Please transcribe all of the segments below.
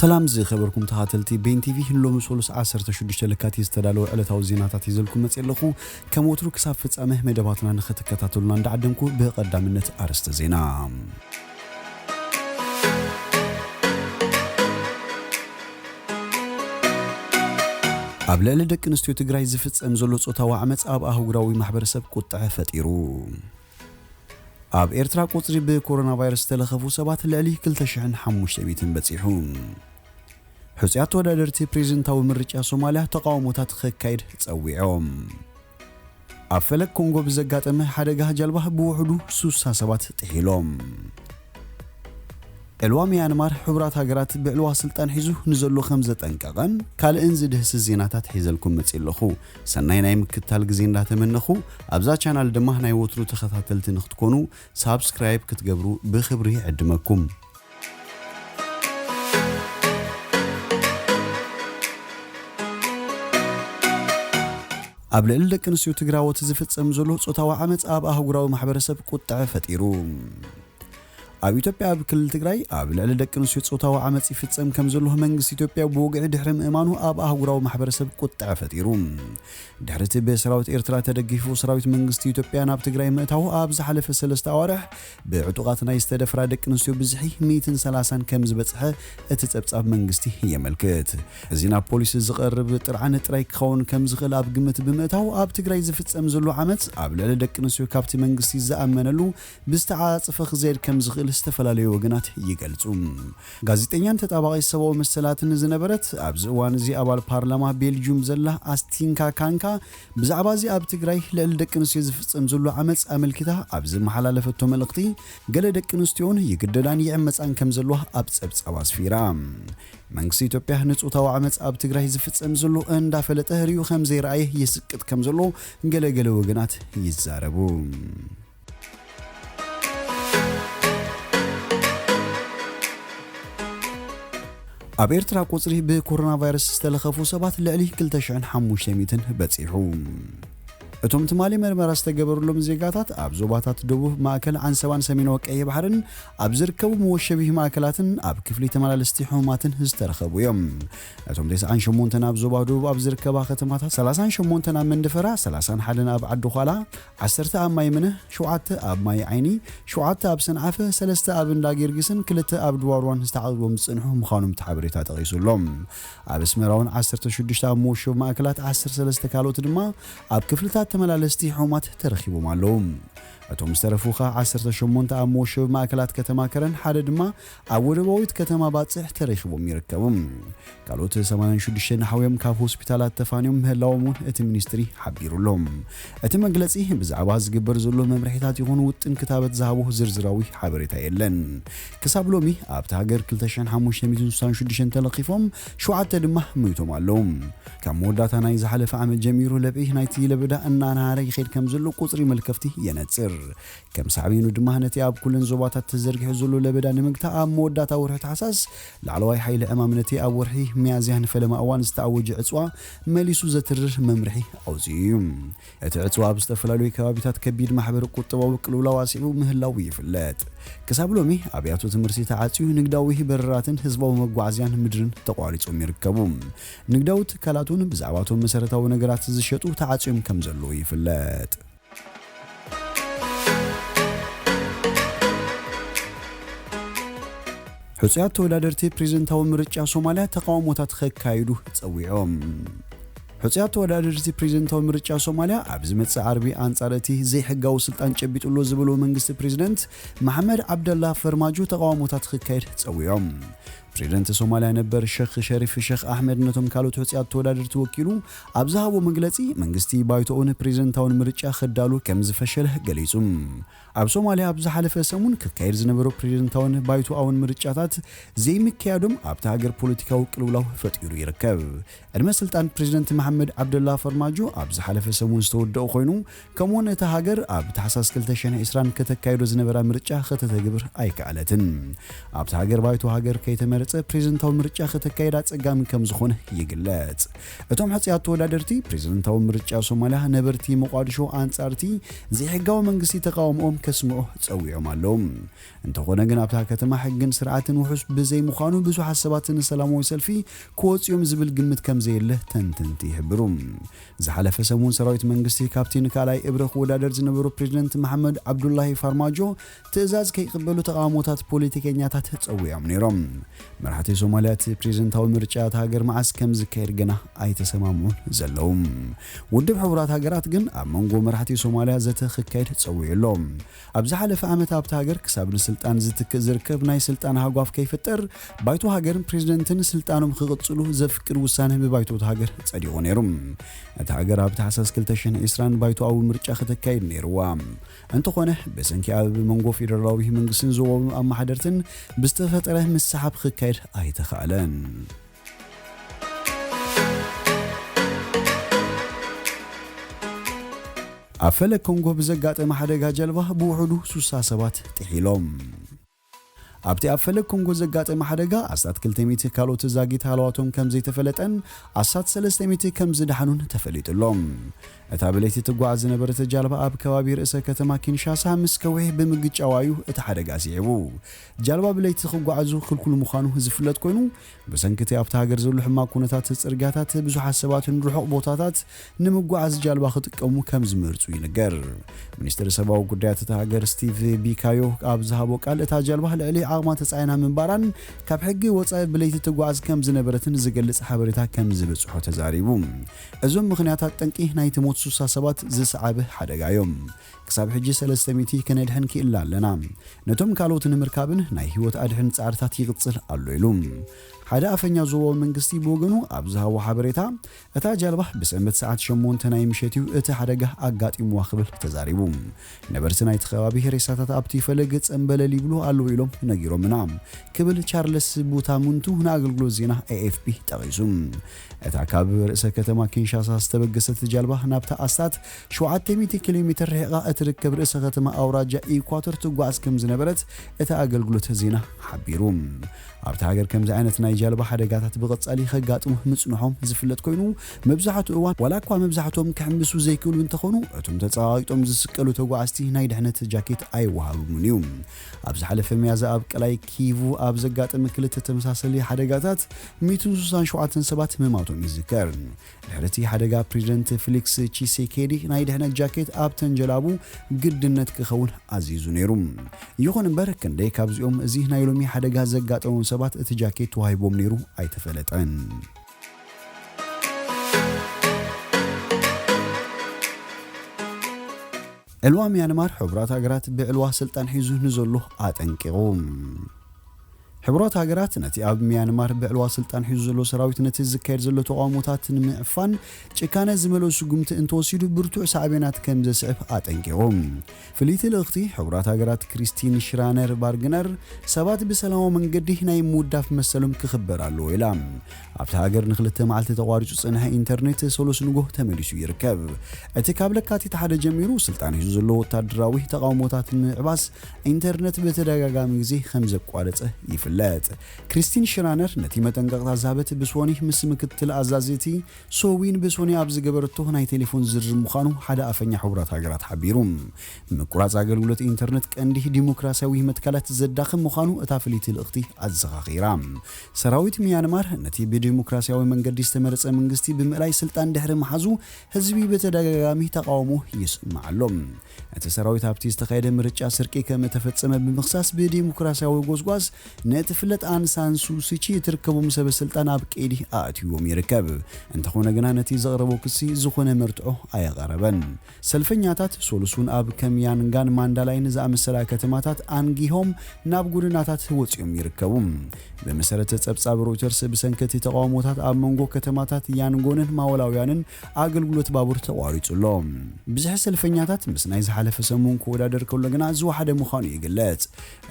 سلام زي خبركم تخاتلتي بين تي في هلو مسولس 16 لكاتي استدالو علتاو زيناتات يزلكم مصيلخو كموترو كساب فصامه مدباتنا نختكتاتلنا ندعدمكو بقدامنت ارست زينا أبلال دك نستيو تجري زفت زلو صوتاو عمت أب أهوغراوي محبرسب قطع فتيرو أب إيرترا قطري بكورونا فيروس تلخفو سبات لعليه كل تشحن حموش تبيتن بتصيحون حسيات ودادرتي بريزنتاو مرجع صوماليا تقاوموتات خكايد تصويعهم أب فلك كونغو بزقات أمه حدقها جلبه بوحدو سوسا سبات تحيلهم الوامي أنمار حبرات هاجرات بعلوا سلطان حيزو نزلوا 5 أنقاقان كال انزد هس الزيناتات حيزلكم متسيلخو سناي نايم كتال جزين لا تمنخو أبزا channel دمه ناي وترو تخاتلت نختكونو سبسكرايب كتجبرو بخبري عدمكم قبل إلدك نسيو تقراو تزفت أمزلو صوتاو عمت أب أهوغراو محبرسب قطع فتيرو أب إثيوبيا بكل تجري أب لعل دك نسيو صوتاو عمت يفتسم كم زلوه منجس إثيوبيا بوقع دحرم إيمانه أب أهوغراو محبرسب قطع فتيروم دحرت بسراوت إيرترا تدقيفو سراوت منجس إثيوبيا ناب تجري متاو أب زحلف سلسة أوارح بعطوقاتنا يستدفر دك نسيو بزحي 130 كم زبطها اتتصاب منجستي هي ملكت زينا بوليس زقرب طرعن ترايك خون كم زغل أب قمت بمتاو أب تجري زفتسم زلو عمت أب لعل دك نسيو كابتي منجستي زأمنلو بستعاصفخ زير كم زغل استفلالي وغنات يقلصوم غازيتኛን ተጣባቂ ሰባው መሰላትን ዝነበረት ኣብዚ እዋን እዚ አባል ፓርላማ ቤልጂየም ዘላ አስቲንካ ካንካ ብዛዕባ እዚ ኣብ ትግራይ ልዕል ደቂ ኣንስትዮ ዝፍጸም ዘሎ ዓመጽ ኣመልኪታ ኣብዚ መሓላለፈቶ መልእኽቲ ገለ ደቂ ኣንስትዮን ይግደዳን ይዕመጻን ከም ዘለዋ ኣብ ጸብጻብ ኣስፊራ መንግስቲ ኢትዮጵያ ንጹታዊ ዓመጽ ኣብ ትግራይ ዝፍጸም ዘሎ እንዳፈለጠ ህሪዩ ከም ዘይረኣየ ይስቅጥ ከም ዘሎ ገለገለ ወገናት ይዛረቡ أب إيرترا قصري بكورونا فيروس استلخفو سبات لعليه كل تشعن حموش يميتن بتصيحوم እቶም ትማሊ መርመራ ዝተገበሩሎም ዜጋታት ኣብ ዞባታት ደቡብ ማእከል አንሰባን ሰሜን ወቀየ ባህርን ኣብ ዝርከቡ መወሸቢህ ማእከላትን ኣብ ክፍሊ ተመላለስቲ ሕሙማትን ዝተረኸቡ እዮም እቶም 98 ኣብ ዞባ ደቡብ ኣብ ዝርከባ ከተማታት 38 ኣብ መንደፈራ 31 ኣብ ዓዲ ኋላ 10 ኣብ ማይ ምንህ 7 ኣብ ማይ ዓይኒ 7 ኣብ ሰንዓፈ 3 ኣብ እንዳጊርግስን 2 ኣብ ድዋርዋን ዝተዓጽቦም ጽንሑ ምዃኖም ተሓበሬታ ጠቂሱሎም ኣብ እስመራውን 16 ኣብ መወሸቢ ማእከላት 13 ካልኦት ድማ ኣብ ክፍልታት تملالستي حومات ترخيبو معلوم أتوم استرفوخا 18 ኣብ መወሸቢ ማእከላት ከተማ ከረን ሓደ ድማ ኣብ ወደባዊት ከተማ ባጽሕ ተረኺቦም ይርከቡም ካልኦት 86 ሓውዮም ካብ ሆስፒታላት ተፋንዮም ምህላዎም እቲ ሚኒስትሪ ሓቢሩሎም እቲ መግለጺ ብዛዕባ ዝግበር ዘሎ መምርሒታት ይኹን ውጥን ክታበት ዝሃቦ ዝርዝራዊ ሓበሬታ የለን ክሳብ ሎሚ ኣብቲ ሃገር 2566 ተለኺፎም 7 ድማ ሞይቶም ኣለዉ ካብ መወዳእታ ናይ ዝሓለፈ ዓመት ጀሚሩ ለብኢህ ናይቲ ለበዳ እናናሃረ ይኸይድ ከም ዘሎ ቁጽሪ መልከፍቲ የነጽር كم سعبين ودمهنتي أب كل زوباتات تزرق حزلو لبدا نمكتا أب موداتا ورحت حساس لعلواي حي لأمامنتي أب ورحي ميازيهن فلما أوان استعوج عصوا مليسو زترر ممرحي أوزيم اتعصوا بستفلالوي كوابيتات كبير محبر قطبا وكلولا واسعو مهلاوي فلات كسابلومي أبياتو تمرسي تعاتيو نقداويه برراتن حزباو مقوعزيان مدرن تقواليتو ميركبوم نقداوت كالاتون بزعباتو مسارتاو نقرات زشتو تعاتيوم كمزلوي فلات حسيات تولادرتي بريزنتاو مرجع صوماليا تقاوموتات خكايدو تصويعهم حسيات تولادرتي بريزنتاو مرجع صوماليا أبز متص عربي أنصارتي زي حقاو سلطان جبيتولو زبلو منجست بريزيدنت محمد عبد الله فرماجو تقاوموتات خكايد تصويعهم بريزنت صوماليا نبر الشيخ شريف الشيخ أحمد نتوم كالوت حسيات تولادر توكيلو أبزهاو منجلتي منجستي بايتون بريزنتاو مرجع خدالو كم زفشله قليسوم أب صوماليا أبز حلف سمون ككاير زنبرو بريزنتاون بايتو أون مرجعات زي مكيادم أب تهاجر بوليتيكا وكلولاو فتيرو يركب المسلطان بريزنت محمد عبد الله فرماجو أبز حلف سمون استودو خوينو كمون تهاجر أب تحساس كلتشن إسران كتكايرو زنبرا مرجع ختتجبر أي كالتن أب تهاجر بايتو هاجر كيتمر ዝተመረጸ ፕሬዝደንታዊ ምርጫ ከተካየድ አጸጋሚ ከም ዝኾነ ይግለጽ። እቶም ሕጽያት ተወዳደርቲ ፕሬዝደንታዊ ምርጫ ሶማሊያ ነበርቲ መቋዲሾ አንጻርቲ ዘይሕጋዊ መንግስቲ ተቃውሞኦም ከስምዑ ጸዊዖም ኣለዉ። እንተኾነ ግን ኣብታ ከተማ ሕግን ስርዓትን ውሑስ ብዘይ ምዃኑ ብዙሓት ሰባት ሰላማዊ ሰልፊ ክወጽኦም ዝብል ግምት ከም ዘየለ ተንተንቲ ይሕብሩ። ዝሓለፈ ሰሙን ሰራዊት መንግስቲ ካፕቴን ካላይ እብረ ክወዳደር ዝነበሩ ፕሬዝደንት መሐመድ አብዱላሂ ፋርማጆ ትዕዛዝ ከይቅበሉ ተቃውሞታት ፖለቲከኛታት ጸዊዖም ነይሮም። መራሕቲ ሶማልያ ፕሬዝደንታዊ ምርጫ ሃገር መዓስ ከም ዝካየድ ገና ኣይተሰማምዑን ዘለዉ። ውድብ ሕቡራት ሃገራት ግን ኣብ መንጎ መራሕቲ ሶማልያ ዘተ ክካየድ ጸዊዑሎም። ኣብ ዝሓለፈ ዓመት ኣብታ ሃገር ክሳብ ንስልጣን ዝትክእ ዝርከብ ናይ ስልጣን ሃጓፍ ከይፍጠር ባይቶ ሃገር ፕሬዝደንትን ስልጣኖም ክቕጽሉ ዘፍቅድ ውሳነ ብባይቶት ሃገር ጸዲቑ ነይሩ። እቲ ሃገር ኣብ ታሕሳስ 2020 ባይቶኣዊ ምርጫ ከተካይድ ነይርዋ። እንተኾነ በሰንኪ ኣብ መንጎ ፌደራላዊ መንግስትን ዞባዊ ኣማሓደርትን ብዝተፈጠረ ምሰሓብ ክካየድ ኣይተኻእለን። ኣብ ፈለግ ኮንጎ ብዘጋጠመ ሓደጋ ጀልባ ብውሕዱ 60 ሰባት ጥሒሎም። ኣብቲ ኣብ ፈለግ ኮንጎ ዘጋጠመ ሓደጋ ኣስታት 200 ካልኦት ዛጊት ሃለዋቶም ከም ዘይተፈለጠን ኣስታት 300 ከም ዝደሓኑን ተፈሊጡሎም። እታ ብለይቲ ትጓዓዝ ዝነበረት ጃልባ ኣብ ከባቢ ርእሰ ከተማ ኪንሻሳ ምስ ከውሒ ብምግጫዋዩ እቲ ሓደጋ ሲዒቡ። ጃልባ ብለይቲ ክጓዓዙ ክልኩል ምዃኑ ዝፍለጥ ኮይኑ ብሰንኪቲ ኣብታ ሃገር ዘሎ ሕማቅ ኩነታት ጽርግያታት ብዙሓት ሰባት ንርሑቕ ቦታታት ንምጓዓዝ ጃልባ ክጥቀሙ ከም ዝመርጹ ይነገር። ሚኒስትር ሰብኣዊ ጉዳያት እታ ሃገር ስቲቭ ቢካዮ ኣብ ዝሃቦ ቃል እታ ጃልባ ልዕሊ ዓቕማ ተጻዒና ምንባራን ካብ ሕጊ ወጻኢ ብለይቲ ትጓዓዝ ከም ዝነበረትን ዝገልጽ ሓበሬታ ከም ዝበጽሖ ተዛሪቡ። እዞም ምኽንያታት ጠንቂ ናይቲ ሞት 60 ሰባት ዝሰዓበ ሓደጋ እዮም። ክሳብ ሕጂ 300 ከነድሕን ክኢላ ኣለና። ነቶም ካልኦት ንምርካብን ናይ ህይወት ኣድሕን ጻዕርታት ይቕጽል ኣሎ ኢሉ ሓደ ኣፈኛ ዞባዊ መንግስቲ ብወገኑ ኣብ ዝሃቦ ሓበሬታ እታ ጃልባ ብሰንበት ሰዓት 8 ናይ ምሸት እቲ ሓደጋ ኣጋጢምዋ ክብል ተዛሪቡ። ነበርቲ ናይቲ ከባቢ ሬሳታት ኣብቲ ፈለግ ጸንበለል ይብሉ ኣለዉ ኢሎም ነጊሮምና ክብል ቻርልስ ቡታሙንቱ ንኣገልግሎት ዜና AFP ጠቒሱ። እታ ካብ ርእሰ ከተማ ኪንሻሳ ዝተበገሰት ጃልባ ናብታ ኣስታት 700 ኪሎ ሜትር ርሕቓ እትርከብ ርእሰ ከተማ ኣውራጃ ኢኳቶር ትጓዓዝ ከም ዝነበረት እቲ ኣገልግሎት ዜና ሓቢሩ። ኣብታ ሃገር ከምዚ ዓይነት ናይ ጃልባ ሓደጋታት ብቐጻሊ ከጋጥሙ ምጽንሖም ዝፍለጥ ኮይኑ መብዛሕትኡ እዋን ዋላ እኳ መብዛሕትኦም ክሕምሱ ዘይክእሉ እንተኾኑ እቶም ተጻዋዊጦም ዝስቀሉ ተጓዓዝቲ ናይ ድሕነት ጃኬት ኣይወሃቡምን እዩ። ኣብ ዝሓለፈ መያዝያ ኣብ ቀላይ ኪቩ ኣብ ዘጋጠመ ክልተ ተመሳሳሊ ሓደጋታት 167 ሰባት ምማቶም ይዝከር። ድሕረቲ ሓደጋ ፕሬዝደንት ፌሊክስ ቺሴኬዲ ናይ ድሕነት ጃኬት ኣብ ተንጀላቡ ግድነት ክኸውን ኣዚዙ ነይሩ። ይኹን እምበር ክንደይ ካብዚኦም እዚ ናይ ሎሚ ሓደጋ ዘጋጠሙ ሰባት እቲ ጃኬት ተዋሂቦም ነይሩ ኣይተፈለጠን። ዕልዋ ሚያንማር ሕቡራት ሃገራት ብዕልዋ ስልጣን ሒዙ ንዘሎ ኣጠንቂቑ። ሕቡራት ሃገራት ነቲ ኣብ ሚያንማር ብዕልዋ ስልጣን ሒዙ ዘሎ ሰራዊት ነቲ ዝካየድ ዘሎ ተቃውሞታት ንምዕፋን ጭካነ ዝመልኦ ስጉምቲ እንተወሲዱ ብርቱዕ ሳዕቤናት ከም ዘስዕብ ኣጠንቂቖም። ፍልይቲ ልእኽቲ ሕቡራት ሃገራት ክሪስቲን ሽራነር ባርግነር ሰባት ብሰላማዊ መንገዲ ናይ ምውዳፍ መሰሎም ክኽበር ኣለዎ ኢላ። ኣብቲ ሃገር ንክልተ መዓልቲ ተቋሪጹ ጽንሐ ኢንተርኔት ሰሎስ ንጎ ተመሊሱ ይርከብ። እቲ ካብ ለካቲት ሓደ ጀሚሩ ስልጣን ሒዙ ዘሎ ወታደራዊ ተቃውሞታት ንምዕባስ ኢንተርኔት በተደጋጋሚ ግዜ ከም ዘቋረጸ ይፍለጥ። ክሪስቲን ሽራነር ነቲ መጠንቀቕታ ዛበት ብሶኒ ምስ ምክትል ኣዛዚቲ ሶዊን ብሶኒ ኣብ ዝገበረቶ ናይ ቴሌፎን ዝርዝር ምዃኑ ሓደ ኣፈኛ ሕቡራት ሃገራት ሓቢሩ። ምቁራጽ ኣገልግሎት ኢንተርኔት ቀንዲ ዲሞክራሲያዊ መትከላት ዘዳኽም ምዃኑ እታ ፍልይቲ ልእኽቲ ኣዘኻኺራ። ሰራዊት ሚያንማር ነቲ ብዲሞክራሲያዊ መንገዲ ዝተመረጸ መንግስቲ ብምእላይ ስልጣን ድሕሪ መሓዙ ህዝቢ በተደጋጋሚ ተቃውሞ ይስምዓሎም። እቲ ሰራዊት ኣብቲ ዝተኻየደ ምርጫ ስርቂ ከም ተፈጸመ ብምኽሳስ ብዲሞክራሲያዊ ጎስጓስ ነትፍለጥ አንሳን ሱቺ እትርከቦም ሰበስልጣን ኣብ ቀይዲ ኣእትዮም ይርከብ። እንተኾነ ግና ነቲ ዘቕረቦ ክሲ ዝኾነ መርትዖ ኣየቐረበን። ሰልፈኛታት ሶሉሱን ኣብ ከምያንጋን ማንዳላይን ዝኣመሰላ ከተማታት አንጊሆም ናብ ጎደናታት ወፂኦም ይርከቡ። በመሰረተ ጸብጻብ ሮይተርስ ብሰንከቲ ተቃውሞታት ኣብ መንጎ ከተማታት ያንጎንን ማወላውያንን ኣገልግሎት ባቡር ተቋሪጹሎም። ብዙሕ ሰልፈኛታት ምስ ናይ ዝሓለፈ ሰሙን ክወዳደር ከሎ ግና ዝወሓደ ምዃኑ ይግለጽ።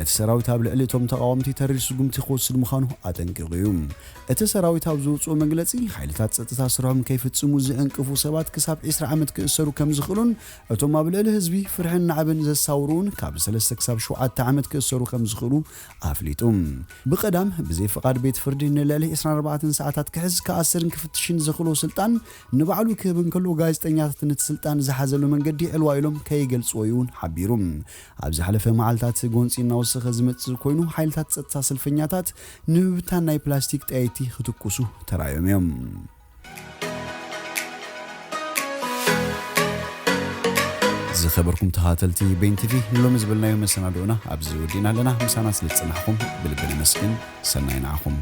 እቲ ሰራዊት ኣብ ልዕሊ እቶም ተቃወምቲ ተሪር ስጉምቲ ክወስድ ምዃኑ ኣጠንቂቑ እዩ እቲ ሰራዊት ኣብ ዝውፅኦ መግለጺ ሓይልታት ጸጥታ ስርሖም ከይፍጽሙ ዝዕንቅፉ ሰባት ክሳብ 20 ዓመት ክእሰሩ ከም ዝኽእሉን እቶም ኣብ ልዕሊ ህዝቢ ፍርሕን ናዕብን ዘሳውሩን ካብ 3 ክሳብ 7 ዓመት ክእሰሩ ከም ዝኽእሉ ኣፍሊጡ ብቐዳም ብዘይ ፍቃድ ቤት ፍርዲ ንልዕሊ 24 ሰዓታት ክሕዝ ከኣስርን ክፍትሽን ዝኽእሉ ስልጣን ንባዕሉ ክህብን ከሎ ጋዜጠኛታት ነቲ ስልጣን ዝሓዘሉ መንገዲ ዕልዋ ኢሎም ከይገልጽዎ እውን ሓቢሩ ኣብ ዝሓለፈ መዓልታት ጎንፂ እናወሰኸ ዝመጽእ ኮይኑ ሓይልታት ጸጥታ ሰልፈኛታት ንምብታን ናይ ፕላስቲክ ጠያይቲ ክትኩሱ ተራዮም እዮም ዝኸበርኩም ተኸታተልቲ ቤን ቲቪ ንሎሚ ዝበልናዮ መሰናዶና ኣብዚ ወዲና ኣለና ምሳና ስለ ዝጸናሕኩም ብልቢ ነመስግን ሰናይ ንዓኹም